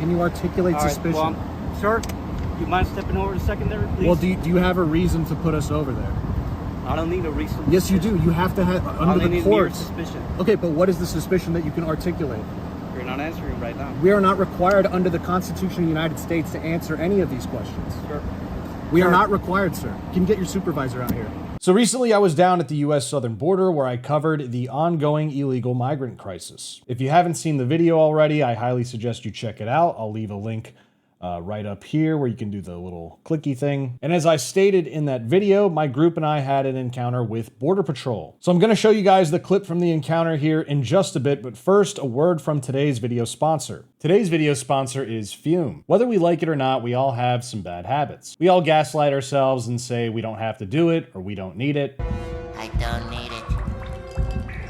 Can you articulate suspicion? Well, sir, you mind stepping over to secondary, please? Well, do you have a reason to put us over there? I don't need a reason. Yes, you do. You have to have under the courts. Suspicion. Okay, but what is the suspicion that you can articulate? You're not answering right now. We are not required under the Constitution of the United States to answer any of these questions. Sure. We are not required, sir. You can get your supervisor out here. So recently I was down at the US southern border where I covered the ongoing illegal migrant crisis. If you haven't seen the video already, I highly suggest you check it out. I'll leave a link right up here where you can do the little clicky thing. And as I stated in that video, my group and I had an encounter with Border Patrol. So I'm going to show you guys the clip from the encounter here in just a bit, but first a word from today's video sponsor. Today's video sponsor is Fume. Whether we like it or not, we all have some bad habits. We all gaslight ourselves and say we don't have to do it or we don't need it. I don't need it.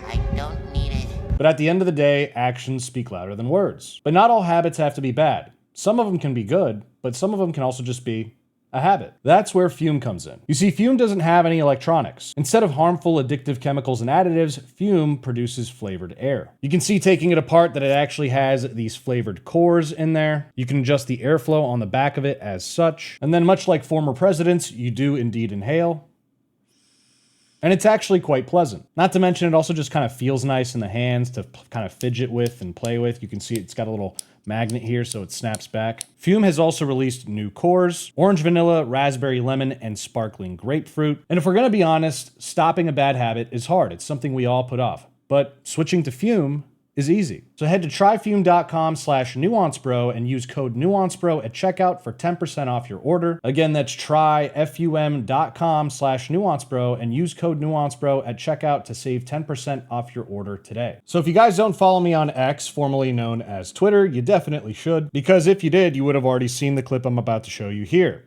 I don't need it. But at the end of the day, actions speak louder than words. But not all habits have to be bad. Some of them can be good, but some of them can also just be a habit. That's where Fume comes in. You see, Fume doesn't have any electronics. Instead of harmful addictive chemicals and additives, Fume produces flavored air. You can see taking it apart that it actually has these flavored cores in there. You can adjust the airflow on the back of it as such. And then much like former presidents, you do indeed inhale. And it's actually quite pleasant. Not to mention it also just kind of feels nice in the hands to kind of fidget with and play with. You can see it's got a little magnet here so it snaps back. Fume has also released new cores, orange vanilla, raspberry lemon, and sparkling grapefruit. And if we're gonna be honest, stopping a bad habit is hard. It's something we all put off. But switching to Fume is easy. So head to tryfume.com/nuancebro and use code nuancebro at checkout for 10% off your order. Again, that's tryfum.com/nuancebro and use code nuancebro at checkout to save 10% off your order today. So if you guys don't follow me on X, formerly known as Twitter, you definitely should, because if you did, you would have already seen the clip I'm about to show you here.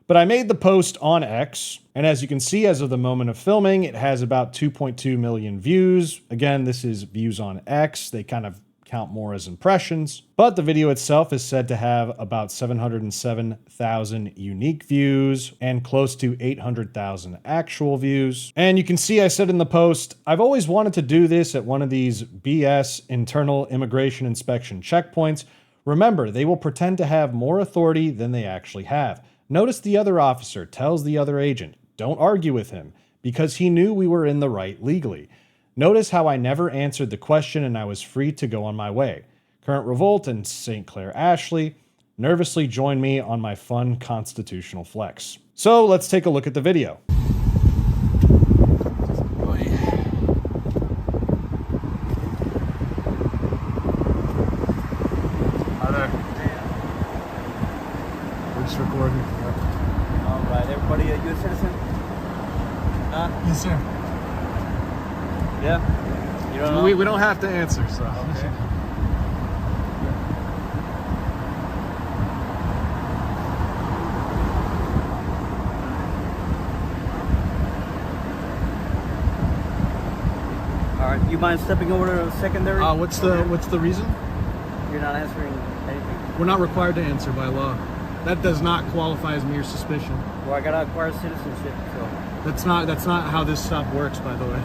But I made the post on X, and as you can see, as of the moment of filming, it has about 2.2 million views. Again, this is views on X. They kind of count more as impressions. But the video itself is said to have about 707,000 unique views and close to 800,000 actual views. And you can see I said in the post, I've always wanted to do this at one of these BS internal immigration inspection checkpoints. Remember, they will pretend to have more authority than they actually have. Notice the other officer tells the other agent, don't argue with him, because he knew we were in the right legally. Notice how I never answered the question and I was free to go on my way. Current Revolt and St. Clair Ashley nervously join me on my fun constitutional flex. So let's take a look at the video. Recording. All right, everybody a U.S. citizen? Yes, sir. Yeah? You don't know? We don't have to answer, so. Okay. All right, you mind stepping over to secondary? What's the reason? You're not answering anything. We're not required to answer by law. That does not qualify as mere suspicion. Well, I gotta acquire citizenship, so. That's not how this stop works, by the way.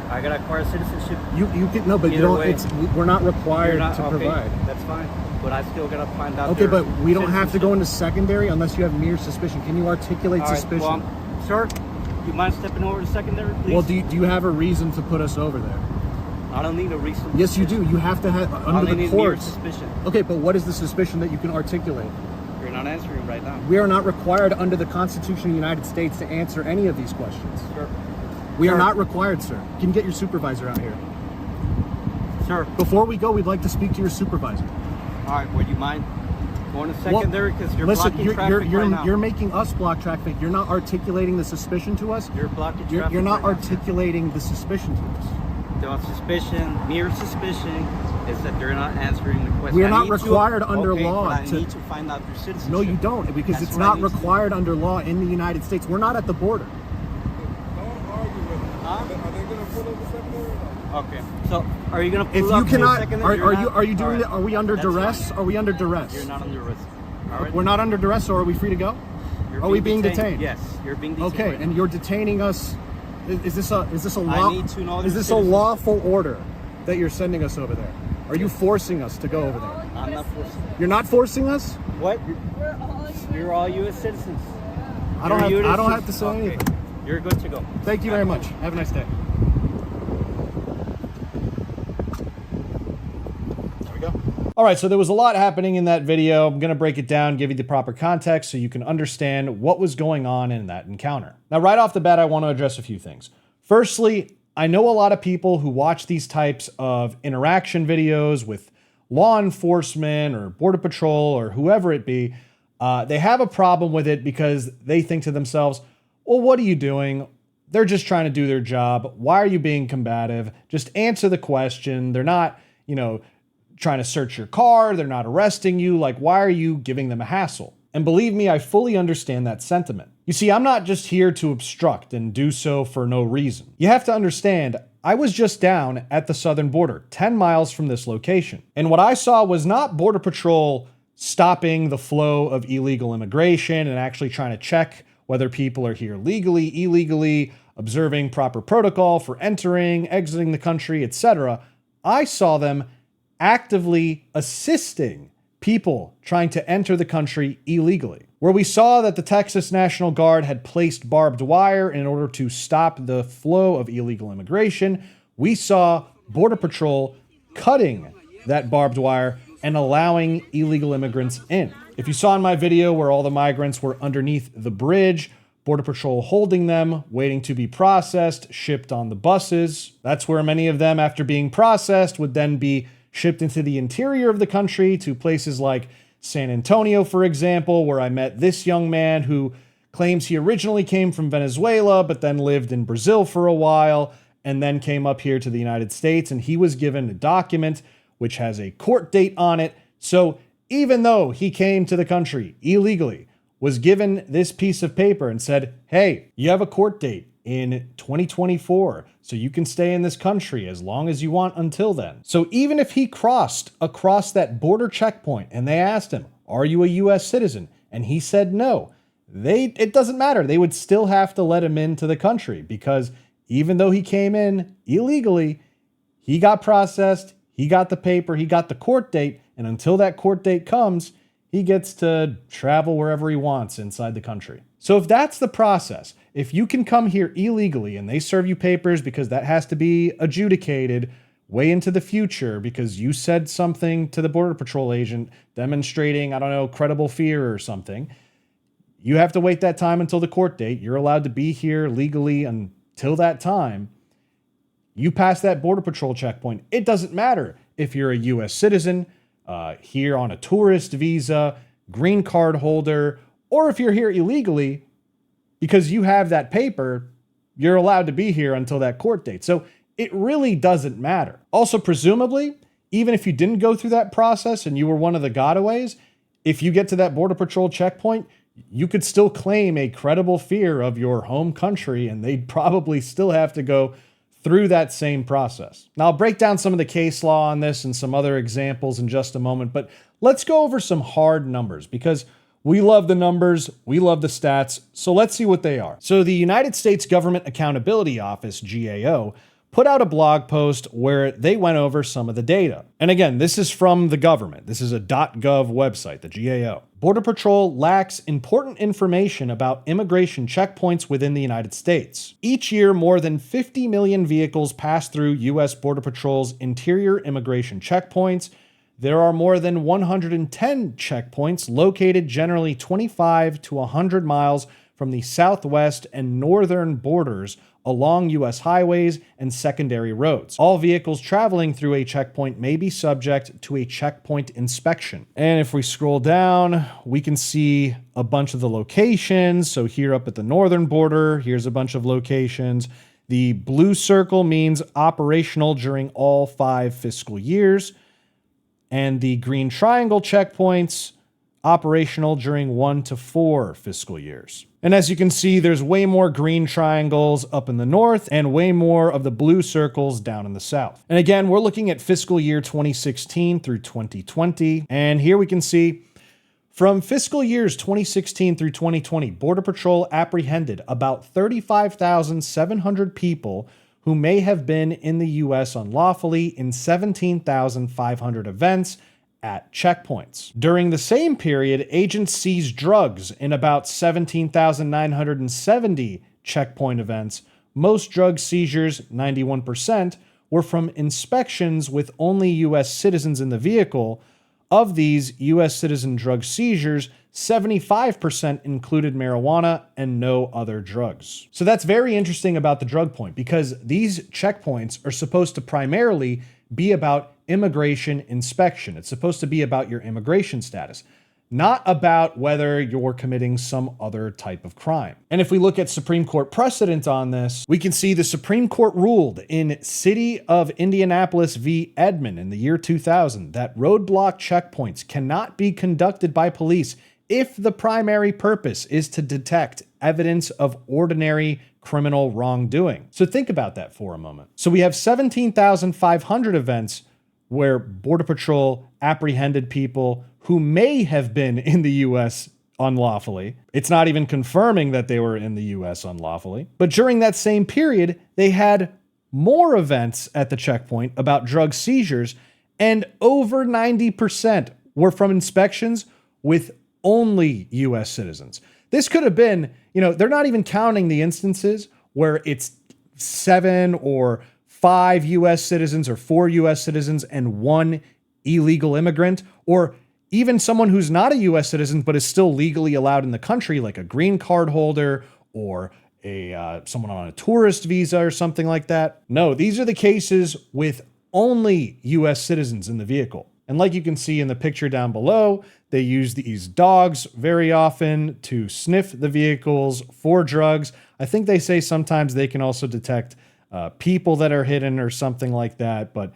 I gotta acquire citizenship. You can no, but you Either don't. way. We're not required to okay, provide. That's fine, but I still gotta find out. Okay, but we don't have to go into secondary unless you have mere suspicion. Can you articulate All right, suspicion? well, sir, you mind stepping over to secondary, please? Well, do you have a reason to put us over there? I don't need a reason. Yes, you do. You have to have under the courts. Suspicion. Okay, but what is the suspicion that you can articulate? You're not answering right now. We are not required under the Constitution of the United States to answer any of these questions. Sure. We are not required, sir. You can get your supervisor out here. Sir. Before we go, we'd like to speak to your supervisor. All right, would you mind going to secondary? Because you're listen, blocking traffic right now. You're making us block traffic. You're not articulating the suspicion to us. You're blocking traffic. You're not right articulating the suspicion to us. The suspicion, mere suspicion, is that they're not answering the question. We are not required under law I need to find out their citizenship. No, you don't, because That's it's what I not need to do. required under law in the United States. We're not at the border. Don't argue with them. Huh? Are they going to pull over secondary or not? Okay. So, are you going to If pull you up cannot, secondary? are you doing All it? Are we under That's duress? fine. Are we under duress? You're not under arrest. All right. We're not under duress, so are we free to go? Are we being detained? Yes, you're being detained. Okay, right and now. you're detaining us. Is this a I law? need to know Is their this a lawful order that you're sending us over there? Are you forcing us to go over there? I'm not forcing. You're not forcing us? What? You're all U.S. citizens. I don't have to say Okay. anything. You're good to go. Thank you very much. Have a nice day. There we go. All right, so there was a lot happening in that video. I'm going to break it down, give you the proper context so you can understand what was going on in that encounter. Now, right off the bat, I want to address a few things. Firstly, I know a lot of people who watch these types of interaction videos with law enforcement or Border Patrol or whoever it be. They have a problem with it because they think to themselves, well, what are you doing? They're just trying to do their job. Why are you being combative? Just answer the question. They're not, trying to search your car. They're not arresting you. Like, why are you giving them a hassle? And believe me, I fully understand that sentiment. You see, I'm not just here to obstruct and do so for no reason. You have to understand, I was just down at the southern border, 10 miles from this location. And what I saw was not Border Patrol stopping the flow of illegal immigration and actually trying to check whether people are here legally, illegally, observing proper protocol for entering, exiting the country, etc. I saw them actively assisting people trying to enter the country illegally. Where we saw that the Texas National Guard had placed barbed wire in order to stop the flow of illegal immigration, we saw Border Patrol cutting that barbed wire and allowing illegal immigrants in. If you saw in my video where all the migrants were underneath the bridge, Border Patrol holding them, waiting to be processed, shipped on the buses, that's where many of them, after being processed, would then be shipped into the interior of the country to places like San Antonio, for example, where I met this young man who claims he originally came from Venezuela, but then lived in Brazil for a while, and then came up here to the United States, and he was given a document which has a court date on it. So even though he came to the country illegally, was given this piece of paper and said, hey, you have a court date in 2024, so you can stay in this country as long as you want until then. So even if he crossed across that border checkpoint and they asked him, are you a US citizen? And he said no, it doesn't matter. They would still have to let him into the country because even though he came in illegally, he got processed, he got the paper, he got the court date, and until that court date comes, he gets to travel wherever he wants inside the country. So if that's the process, if you can come here illegally and they serve you papers because that has to be adjudicated way into the future because you said something to the Border Patrol agent demonstrating, credible fear or something, you have to wait that time until the court date. You're allowed to be here legally until that time. You pass that Border Patrol checkpoint. It doesn't matter if you're a US citizen, here on a tourist visa, green card holder, or if you're here illegally, because you have that paper, you're allowed to be here until that court date. So it really doesn't matter. Also, presumably, even if you didn't go through that process and you were one of the gotaways, if you get to that Border Patrol checkpoint, you could still claim a credible fear of your home country, and they'd probably still have to go through that same process. Now, I'll break down some of the case law on this and some other examples in just a moment, but let's go over some hard numbers because we love the numbers, we love the stats, so let's see what they are. So the United States Government Accountability Office, GAO, put out a blog post where they went over some of the data. And again, this is from the government. This is a .gov website, the GAO. Border Patrol lacks important information about immigration checkpoints within the United States. Each year, more than 50 million vehicles pass through U.S. Border Patrol's interior immigration checkpoints. There are more than 110 checkpoints located generally 25 to 100 miles from the southwest and northern borders along U.S. highways and secondary roads. All vehicles traveling through a checkpoint may be subject to a checkpoint inspection. And if we scroll down, we can see a bunch of the locations. So here up at the northern border, here's a bunch of locations. The blue circle means operational during all 5 fiscal years. And the green triangle checkpoints, operational during 1 to 4 fiscal years. And as you can see, there's way more green triangles up in the north and way more of the blue circles down in the south. And again, we're looking at fiscal year 2016 through 2020. And here we can see from fiscal years 2016 through 2020, Border Patrol apprehended about 35,700 people who may have been in the US unlawfully in 17,500 events at checkpoints. During the same period, agents seized drugs in about 17,970 checkpoint events. Most drug seizures, 91%, were from inspections with only US citizens in the vehicle. Of these US citizen drug seizures, 75% included marijuana and no other drugs. So that's very interesting about the drug point, because these checkpoints are supposed to primarily be about immigration inspection. It's supposed to be about your immigration status, not about whether you're committing some other type of crime. And if we look at Supreme Court precedent on this, we can see the Supreme Court ruled in City of Indianapolis v. Edmond in the year 2000 that roadblock checkpoints cannot be conducted by police if the primary purpose is to detect evidence of ordinary criminal wrongdoing. So think about that for a moment. So we have 17,500 events where Border Patrol apprehended people who may have been in the US unlawfully. It's not even confirming that they were in the US unlawfully. But during that same period, they had more events at the checkpoint about drug seizures, and over 90% were from inspections with only US citizens. This could have been, they're not even counting the instances where it's 7 or 5 US citizens or 4 US citizens and 1 illegal immigrant, or even someone who's not a US citizen but is still legally allowed in the country, like a green card holder or someone on a tourist visa or something like that. No, these are the cases with only US citizens in the vehicle. And like you can see in the picture down below, they use these dogs very often to sniff the vehicles for drugs. I think they say sometimes they can also detect people that are hidden or something like that, but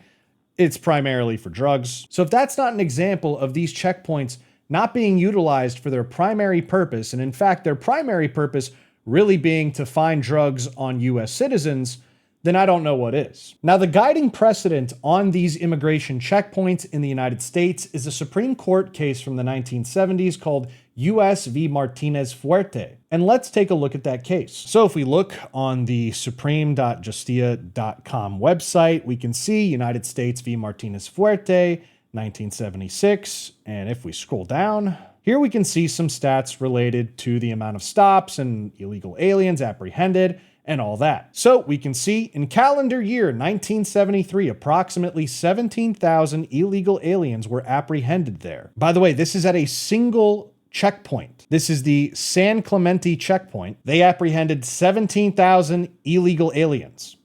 it's primarily for drugs. So if that's not an example of these checkpoints not being utilized for their primary purpose, and in fact, their primary purpose really being to find drugs on US citizens, then I don't know what is. Now, the guiding precedent on these immigration checkpoints in the United States is a Supreme Court case from the 1970s called US v. Martinez Fuerte. And let's take a look at that case. So if we look on the supreme.justia.com website, we can see United States v. Martinez Fuerte, 1976. And if we scroll down, here we can see some stats related to the amount of stops and illegal aliens apprehended and all that. So we can see in calendar year 1973, approximately 17,000 illegal aliens were apprehended there. By the way, this is at a single checkpoint. This is the San Clemente checkpoint. They apprehended 17,000 illegal aliens.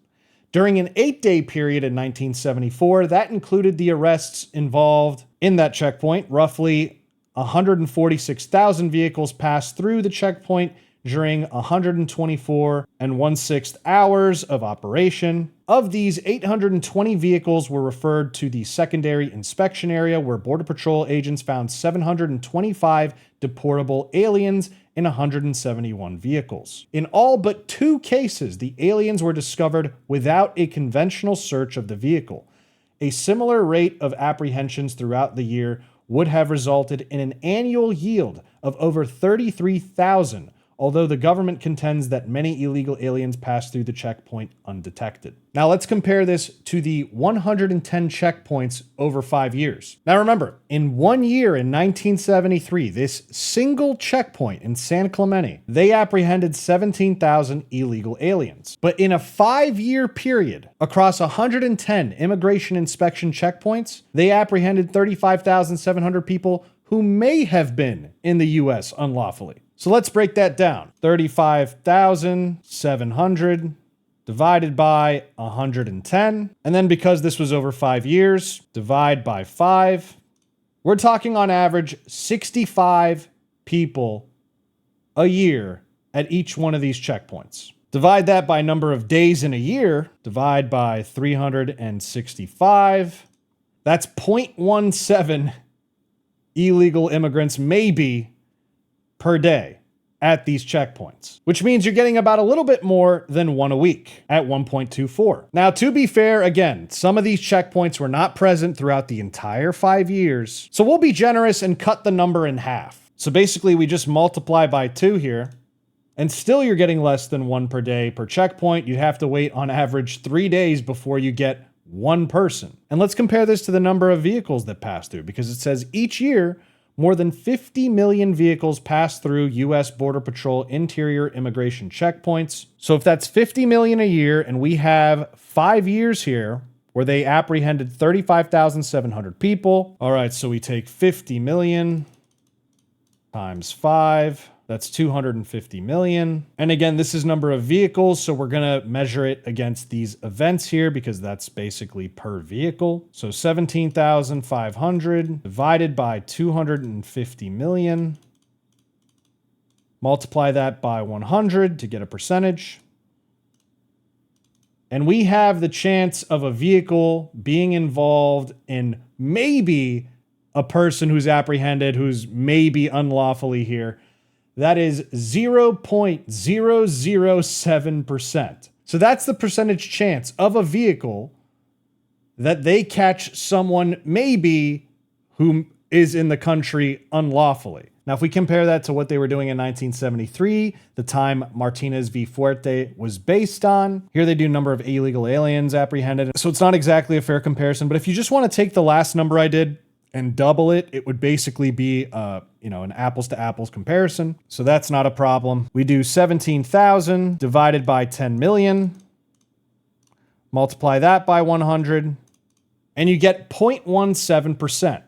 During an 8-day period in 1974, that included the arrests involved in that checkpoint. Roughly 146,000 vehicles passed through the checkpoint during 124 and 1/6 hours of operation. Of these, 820 vehicles were referred to the secondary inspection area, where Border Patrol agents found 725 deportable aliens in 171 vehicles. In all but 2 cases, the aliens were discovered without a conventional search of the vehicle. A similar rate of apprehensions throughout the year would have resulted in an annual yield of over 33,000, although the government contends that many illegal aliens pass through the checkpoint undetected. Now let's compare this to the 110 checkpoints over 5 years. Now remember, in 1 year in 1973, this single checkpoint in San Clemente, they apprehended 17,000 illegal aliens. But in a 5-year period, across 110 immigration inspection checkpoints, they apprehended 35,700 people who may have been in the US unlawfully. So let's break that down. 35,700 divided by 110. And then because this was over 5 years, divide by 5. We're talking on average 65 people a year at each one of these checkpoints. Divide that by number of days in a year, divide by 365. That's 0.17 illegal immigrants maybe per day at these checkpoints, which means you're getting about a little bit more than 1 a week at 1.24. Now, to be fair, again, some of these checkpoints were not present throughout the entire 5 years, so we'll be generous and cut the number in half. So basically, we just multiply by 2 here, And still you're getting less than 1 per day per checkpoint. You'd have to wait on average 3 days before you get 1 person. And let's compare this to the number of vehicles that pass through, because it says each year, more than 50 million vehicles pass through U.S. Border Patrol interior immigration checkpoints. So if that's 50 million a year, and we have 5 years here where they apprehended 35,700 people. All right, so we take 50 million times 5. That's 250 million. And again, this is number of vehicles, so we're gonna measure it against these events here because that's basically per vehicle. So 17,500 divided by 250 million. Multiply that by 100 to get a percentage. And we have the chance of a vehicle being involved in maybe a person who's apprehended, who's maybe unlawfully here. That is 0.007%. So that's the percentage chance of a vehicle that they catch someone maybe who is in the country unlawfully. Now, if we compare that to what they were doing in 1973, the time Martinez v. Fuerte was based on, here they do number of illegal aliens apprehended. So it's not exactly a fair comparison, but if you just want to take the last number I did and double it, it would basically be an apples to apples comparison. So that's not a problem. We do 17,000 divided by 10 million. Multiply that by 100, and you get 0.17%.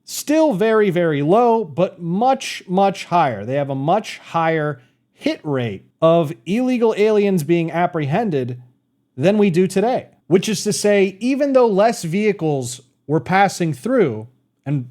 Still very, very low, but much, much higher. They have a much higher hit rate of illegal aliens being apprehended than we do today. Which is to say, even though less vehicles were passing through, and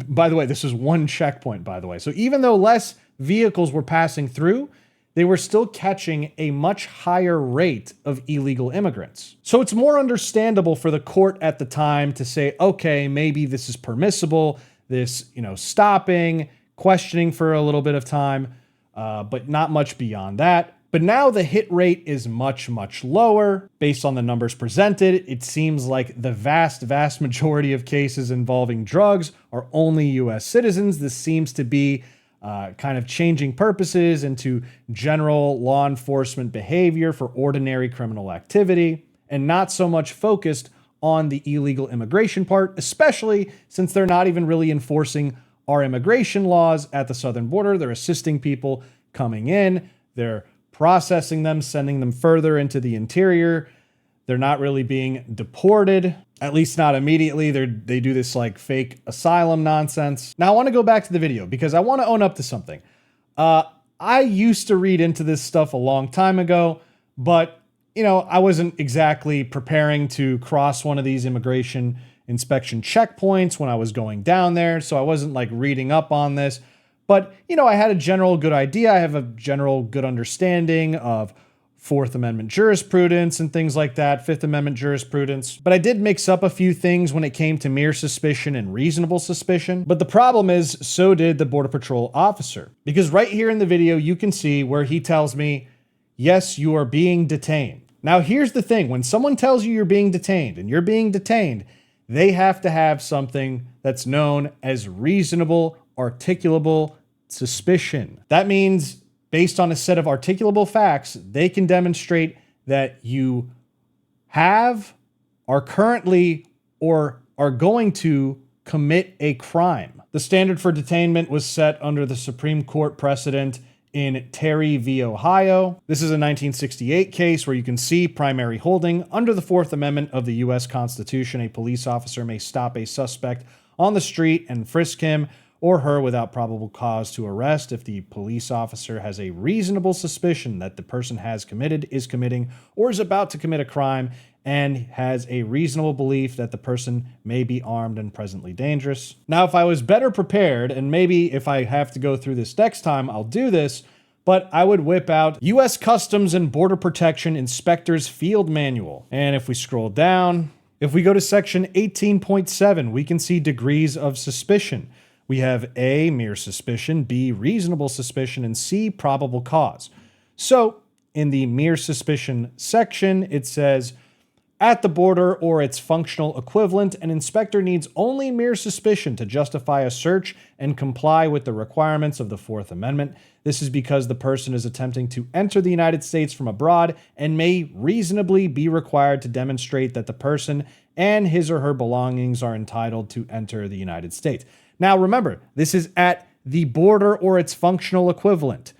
by the way, this is 1 checkpoint, by the way. So even though less vehicles were passing through, they were still catching a much higher rate of illegal immigrants. So it's more understandable for the court at the time to say, okay, maybe this is permissible, this, stopping, questioning for a little bit of time, but not much beyond that. But now the hit rate is much, much lower. Based on the numbers presented, it seems like the vast, vast majority of cases involving drugs are only US citizens. This seems to be kind of changing purposes into general law enforcement behavior for ordinary criminal activity, and not so much focused on the illegal immigration part, especially since they're not even really enforcing our immigration laws at the southern border. They're assisting people coming in. They're processing them, sending them further into the interior. They're not really being deported, at least not immediately. They do this like fake asylum nonsense. Now I want to go back to the video because I want to own up to something. I used to read into this stuff a long time ago, but I wasn't exactly preparing to cross one of these immigration inspection checkpoints when I was going down there. So I wasn't like reading up on this. But, I had a general good idea. I have a general good understanding of Fourth Amendment jurisprudence and things like that, Fifth Amendment jurisprudence. But I did mix up a few things when it came to mere suspicion and reasonable suspicion. But the problem is, so did the Border Patrol officer. Because right here in the video, you can see where he tells me, yes, you are being detained. Now, here's the thing. When someone tells you you're being detained and you're being detained, they have to have something that's known as reasonable, articulable suspicion. That means based on a set of articulable facts, they can demonstrate that you have, are currently, or are going to commit a crime. The standard for detainment was set under the Supreme Court precedent in Terry v. Ohio. This is a 1968 case where you can see primary holding. Under the Fourth Amendment of the U.S. Constitution, a police officer may stop a suspect on the street and frisk him or her without probable cause to arrest if the police officer has a reasonable suspicion that the person has committed, is committing, or is about to commit a crime, and has a reasonable belief that the person may be armed and presently dangerous. Now, if I was better prepared, and maybe if I have to go through this next time, I'll do this, but I would whip out U.S. Customs and Border Protection Inspector's Field Manual. And if we scroll down, if we go to section 18.7, we can see degrees of suspicion. We have A, mere suspicion, B, reasonable suspicion, and C, probable cause. So in the mere suspicion section, it says, At the border or its functional equivalent, an inspector needs only mere suspicion to justify a search and comply with the requirements of the Fourth Amendment. This is because the person is attempting to enter the United States from abroad and may reasonably be required to demonstrate that the person and his or her belongings are entitled to enter the United States. Now remember, this is at the border or its functional equivalent.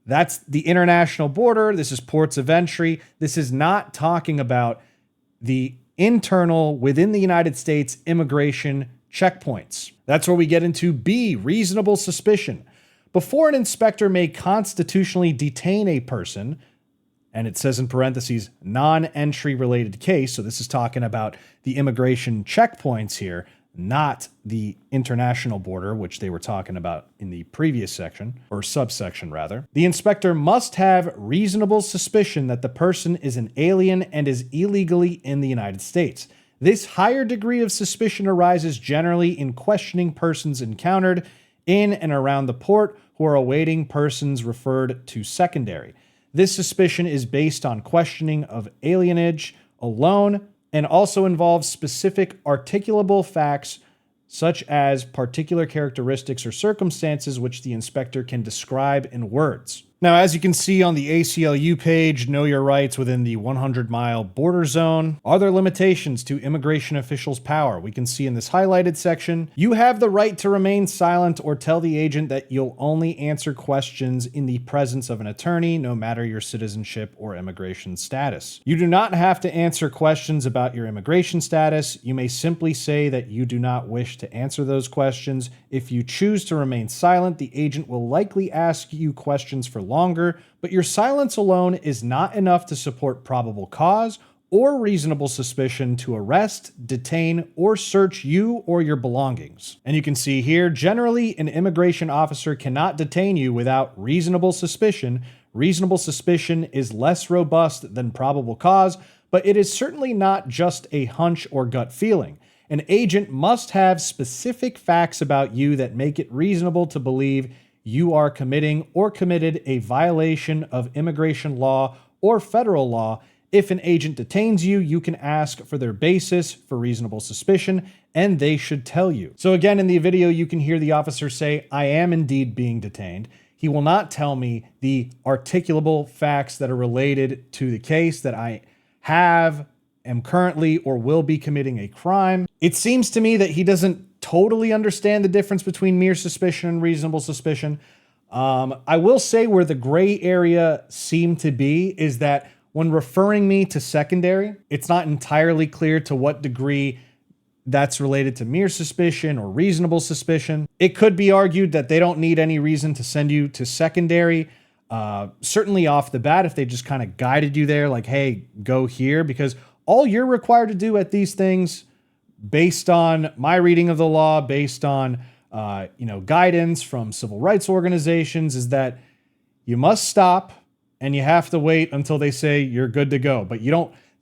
That's the international border. This is ports of entry. This is not talking about the internal, within the United States, immigration checkpoints. That's where we get into B, reasonable suspicion. Before an inspector may constitutionally detain a person, and it says in parentheses, non-entry related case, so this is talking about the immigration checkpoints here, not the international border, which they were talking about in the previous section, or subsection rather. The inspector must have reasonable suspicion that the person is an alien and is illegally in the United States. This higher degree of suspicion arises generally in questioning persons encountered in and around the port who are awaiting persons referred to secondary. This suspicion is based on questioning of alienage alone, and also involves specific articulable facts such as particular characteristics or circumstances which the inspector can describe in words. Now, as you can see on the ACLU page, know your rights within the 100-mile border zone. Are there limitations to immigration officials' power? We can see in this highlighted section, you have the right to remain silent or tell the agent that you'll only answer questions in the presence of an attorney, no matter your citizenship or immigration status. You do not have to answer questions about your immigration status. You may simply say that you do not wish to answer those questions. If you choose to remain silent, the agent will likely ask you questions for longer, but your silence alone is not enough to support probable cause or reasonable suspicion to arrest, detain, or search you or your belongings. And you can see here, generally, an immigration officer cannot detain you without reasonable suspicion. Reasonable suspicion is less robust than probable cause, but it is certainly not just a hunch or gut feeling. An agent must have specific facts about you that make it reasonable to believe you are committing or committed a violation of immigration law or federal law. If an agent detains you, you can ask for their basis for reasonable suspicion, and they should tell you. So again, in the video, you can hear the officer say, I am indeed being detained. He will not tell me the articulable facts that are related to the case that I am currently or will be committing a crime. It seems to me that he doesn't totally understand the difference between mere suspicion and reasonable suspicion. I will say where the gray area seemed to be is that when referring me to secondary, it's not entirely clear to what degree that's related to mere suspicion or reasonable suspicion. It could be argued that they don't need any reason to send you to secondary. Certainly off the bat, if they just kind of guided you there, like, hey, go here, because all you're required to do at these things, based on my reading of the law, based on guidance from civil rights organizations, is that you must stop and you have to wait until they say you're good to go. But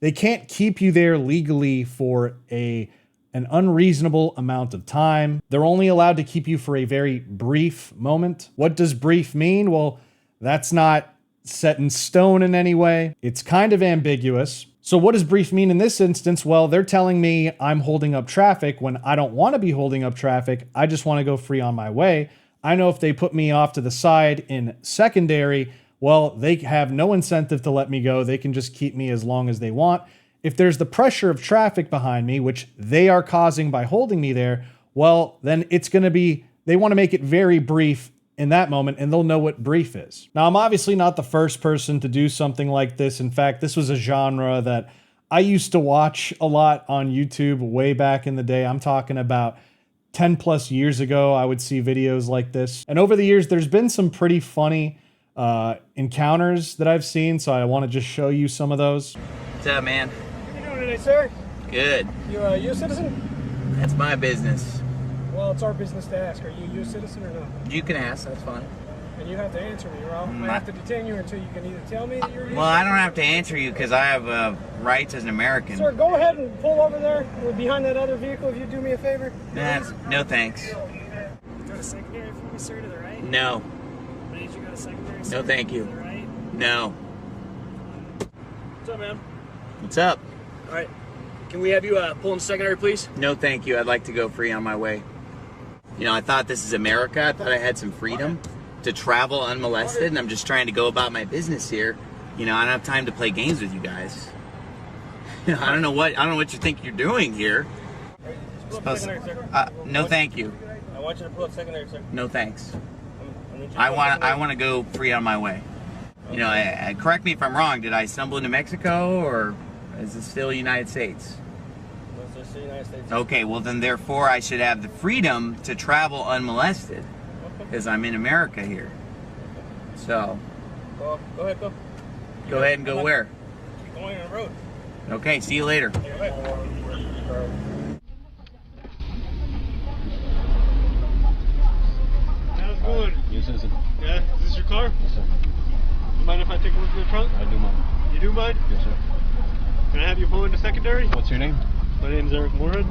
they can't keep you there legally for an unreasonable amount of time. They're only allowed to keep you for a very brief moment. What does brief mean? Well, that's not set in stone in any way. It's kind of ambiguous. So what does brief mean in this instance? Well, they're telling me I'm holding up traffic when I don't want to be holding up traffic. I just want to go free on my way. I know if they put me off to the side in secondary, well, they have no incentive to let me go. They can just keep me as long as they want. If there's the pressure of traffic behind me, which they are causing by holding me there, well, then it's going to be, they want to make it very brief in that moment, and they'll know what brief is. Now, I'm obviously not the first person to do something like this. In fact, this was a genre that I used to watch a lot on YouTube way back in the day. I'm talking about 10 plus years ago, I would see videos like this. And over the years, there's been some pretty funny encounters that I've seen, so I want to just show you some of those. What's up, man? How you doing today, sir? Good. You a U.S. citizen? That's my business. Well, it's our business to ask. Are you a U.S. citizen or not? You can ask, that's fine. And you have to answer me, or I have to detain you until you can either tell me that you're a U.S. Well, I don't have to answer you because I have rights as an American. Sir, go ahead and pull over there. We're behind that other vehicle if you do me a favor. No thanks. Go to secondary for me, sir, to the right? No. I need you to go to secondary, sir, No, thank you. to the right? No. What's up, man? What's up? All right. Can we have you pull in secondary, please? No, thank you. I'd like to go free on my way. You know, I thought this is America. I thought I had some freedom to travel unmolested, and I'm just trying to go about my business here. You know, I don't have time to play games with you guys. I don't know what you think you're doing here. Secondary, sir. No, thank you. I want you to pull up secondary, sir. No, thanks. I need you to I pull up want secondary. to go free on my way. You know, correct me if I'm wrong. Did I stumble into Mexico, or is it still United States? No, sir, it's the United States. Okay, well then therefore I should have the freedom to travel unmolested because I'm in America here. So, Go ahead, go. go ahead and go where? Keep going on the road. Okay, see you later. You're right. How's it going? Yes, citizen. Yeah, is this your car? Yes, sir. You mind if I take a look in the trunk? I do mind. You do mind? Yes, sir. Can I have you pull into secondary? What's your name? My name's Eric Moorhead.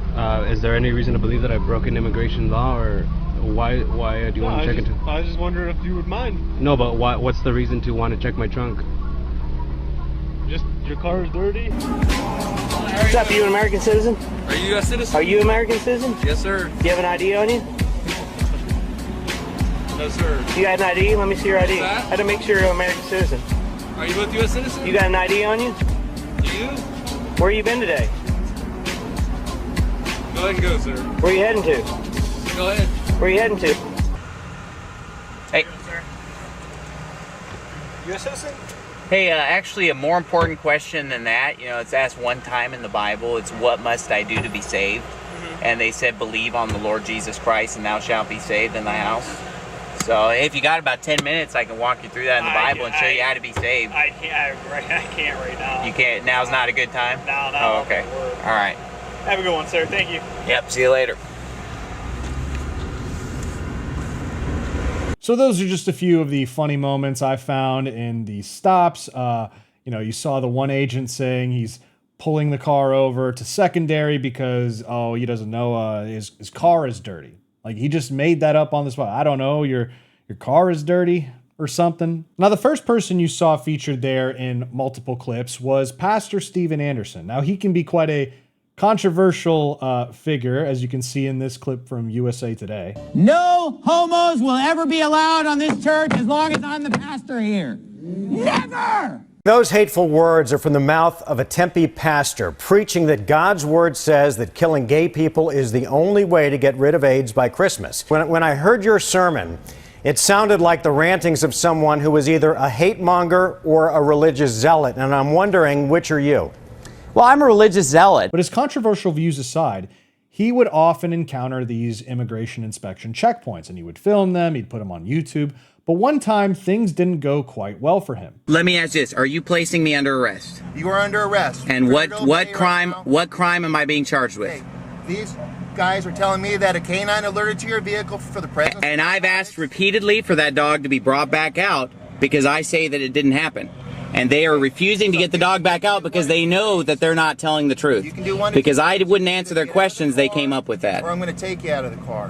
Is there any reason to believe that I broke an immigration law, or why do you want to check into? I was just wondering if you would mind. No, but what's the reason to want to check my trunk? Just your car is dirty. What's up, you an American citizen? Are you a U.S. citizen? Are you an American citizen? Yes, sir. Do you have an ID on you? No, sir. You got an ID? Let me see your ID. What's that? How to make sure you're an American citizen. Are you a U.S. citizen? You got an ID on you? Do you? Where you been today? Go ahead and go, sir. Where you heading to? Go ahead. Where you heading to? Hey, U.S. citizen? hey, actually, a more important question than that. You know, it's asked one time in the Bible. It's what must I do to be saved? And they said, believe on the Lord Jesus Christ, and thou shalt be saved in thy house. So if you got about 10 minutes, I can walk you through that in the Bible and show you how to be saved. I can't right now. You can't. Now's not a good time. No. Oh, okay. All right. Have a good one, sir. Thank you. Yep. See you later. So those are just a few of the funny moments I found in the stops. You know, you saw the one agent saying he's pulling the car over to secondary because, he doesn't know his car is dirty. Like, he just made that up on the spot. I don't know, your car is dirty or something. Now, the first person you saw featured there in multiple clips was Pastor Steven Anderson. Now, he can be quite a controversial figure, as you can see in this clip from USA Today. No homos will ever be allowed on this church as long as I'm the pastor here. Never! Those hateful words are from the mouth of a Tempe pastor preaching that God's word says that killing gay people is the only way to get rid of AIDS by Christmas. When I heard your sermon, it sounded like the rantings of someone who was either a hate monger or a religious zealot, and I'm wondering, which are you? Well, I'm a religious zealot. But his controversial views aside, he would often encounter these immigration inspection checkpoints, and he would film them, he'd put them on YouTube. But one time, things didn't go quite well for him. Let me ask this: are you placing me under arrest? You are under arrest. And what crime? What crime am I being charged with? Hey, these guys are telling me that a canine alerted to your vehicle for the presence. And I've asked repeatedly for that dog to be brought back out because I say that it didn't happen. And they are refusing to get the dog back out because they know that they're not telling the truth. You can do one. Because I wouldn't answer their questions, they came up with that. Or I'm going to take you out of the car.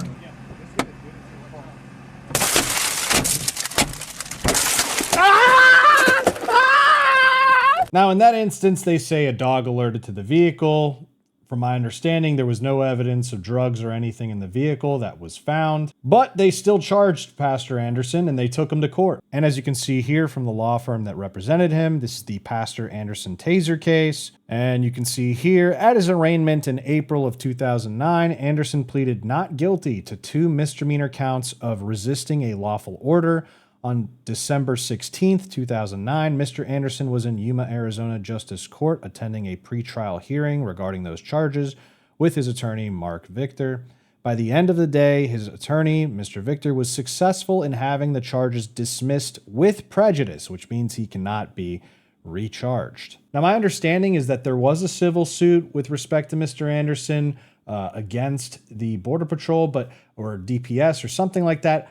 Now, in that instance, they say a dog alerted to the vehicle. From my understanding, there was no evidence of drugs or anything in the vehicle that was found, but they still charged Pastor Anderson and they took him to court. And as you can see here from the law firm that represented him, this is the Pastor Anderson taser case. And you can see here, at his arraignment in April of 2009, Anderson pleaded not guilty to 2 misdemeanor counts of resisting a lawful order. On December 16th, 2009, Mr. Anderson was in Yuma, Arizona Justice Court attending a pretrial hearing regarding those charges with his attorney, Mark Victor. By the end of the day, his attorney, Mr. Victor, was successful in having the charges dismissed with prejudice, which means he cannot be recharged. Now, my understanding is that there was a civil suit with respect to Mr. Anderson against the Border Patrol, or DPS or something like that.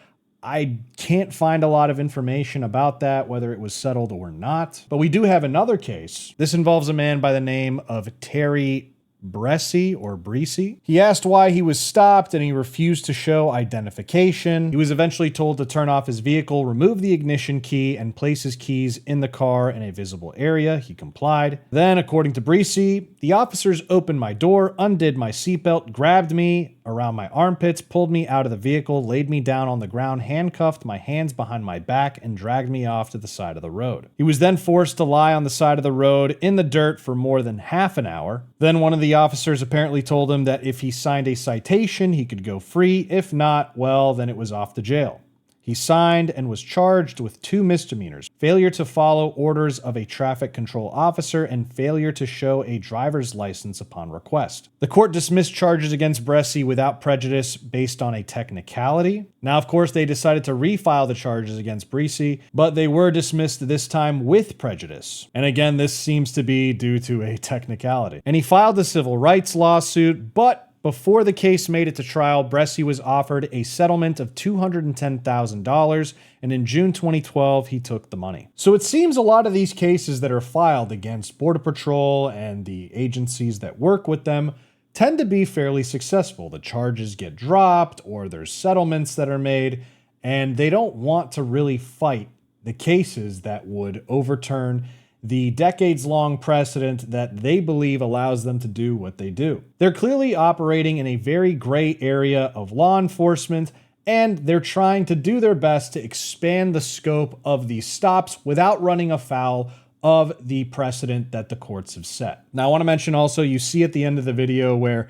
I can't find a lot of information about that, whether it was settled or not. But we do have another case. This involves a man by the name of Terry Bressi or Bressi. He asked why he was stopped and he refused to show identification. He was eventually told to turn off his vehicle, remove the ignition key, and place his keys in the car in a visible area. He complied. Then, according to Bressi, the officers opened my door, undid my seatbelt, grabbed me around my armpits, pulled me out of the vehicle, laid me down on the ground, handcuffed my hands behind my back, and dragged me off to the side of the road. He was then forced to lie on the side of the road in the dirt for more than half an hour. Then one of the officers apparently told him that if he signed a citation, he could go free. If not, well, then it was off to jail. He signed and was charged with 2 misdemeanors: failure to follow orders of a traffic control officer and failure to show a driver's license upon request. The court dismissed charges against Bressi without prejudice based on a technicality. Now, of course, they decided to refile the charges against Bressi, but they were dismissed this time with prejudice. And again, this seems to be due to a technicality. And he filed a civil rights lawsuit, but before the case made it to trial, Bressi was offered a settlement of $210,000, and in June 2012, he took the money. So it seems a lot of these cases that are filed against Border Patrol and the agencies that work with them tend to be fairly successful. The charges get dropped, or there's settlements that are made, and they don't want to really fight the cases that would overturn the decades-long precedent that they believe allows them to do what they do. They're clearly operating in a very gray area of law enforcement, and they're trying to do their best to expand the scope of these stops without running afoul of the precedent that the courts have set. Now, I want to mention also, you see at the end of the video where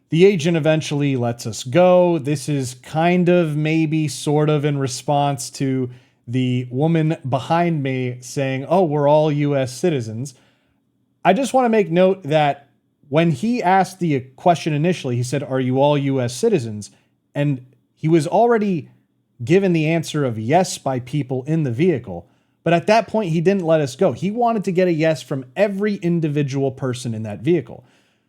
the agent eventually lets us go. This is kind of maybe sort of in response to the woman behind me saying, "Oh, we're all US citizens." I just want to make note that when he asked the question initially, he said, "Are you all US citizens?" And he was already given the answer of yes by people in the vehicle. But at that point, he didn't let us go. He wanted to get a yes from every individual person in that vehicle.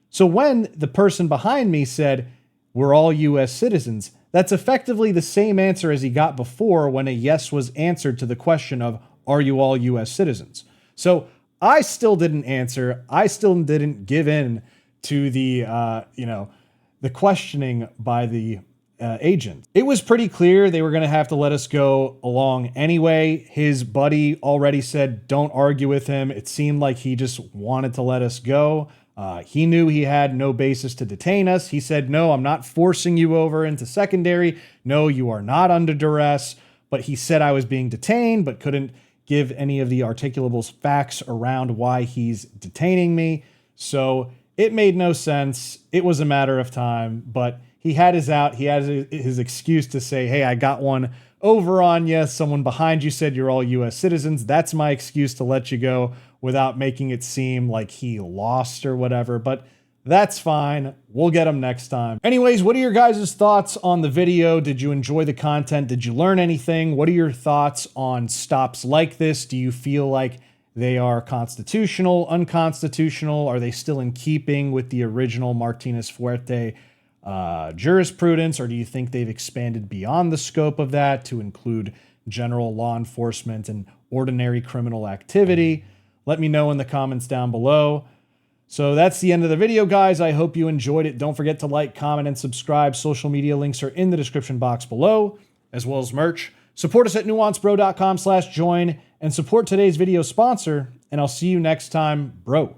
So when the person behind me said, "We're all US citizens," that's effectively the same answer as he got before when a yes was answered to the question of, "Are you all US citizens?" So I still didn't answer. I still didn't give in to the, the questioning by the agent. It was pretty clear they were going to have to let us go along anyway. His buddy already said, "Don't argue with him." It seemed like he just wanted to let us go. He knew he had no basis to detain us. He said, "No, I'm not forcing you over into secondary. No, you are not under duress." But he said I was being detained, but couldn't give any of the articulable facts around why he's detaining me. So it made no sense. It was a matter of time, but he had his out. He had his excuse to say, "Hey, I got one over on you. Someone behind you said you're all US citizens. That's my excuse to let you go," without making it seem like he lost or whatever. But that's fine. We'll get him next time. Anyways, what are your guys' thoughts on the video? Did you enjoy the content? Did you learn anything? What are your thoughts on stops like this? Do you feel like they are constitutional, unconstitutional? Are they still in keeping with the original Martinez Fuerte jurisprudence, or do you think they've expanded beyond the scope of that to include general law enforcement and ordinary criminal activity? Let me know in the comments down below. So that's the end of the video, guys. I hope you enjoyed it. Don't forget to like, comment, and subscribe. Social media links are in the description box below, as well as merch. Support us at nuancebro.com/join and support today's video sponsor, and I'll see you next time, bro.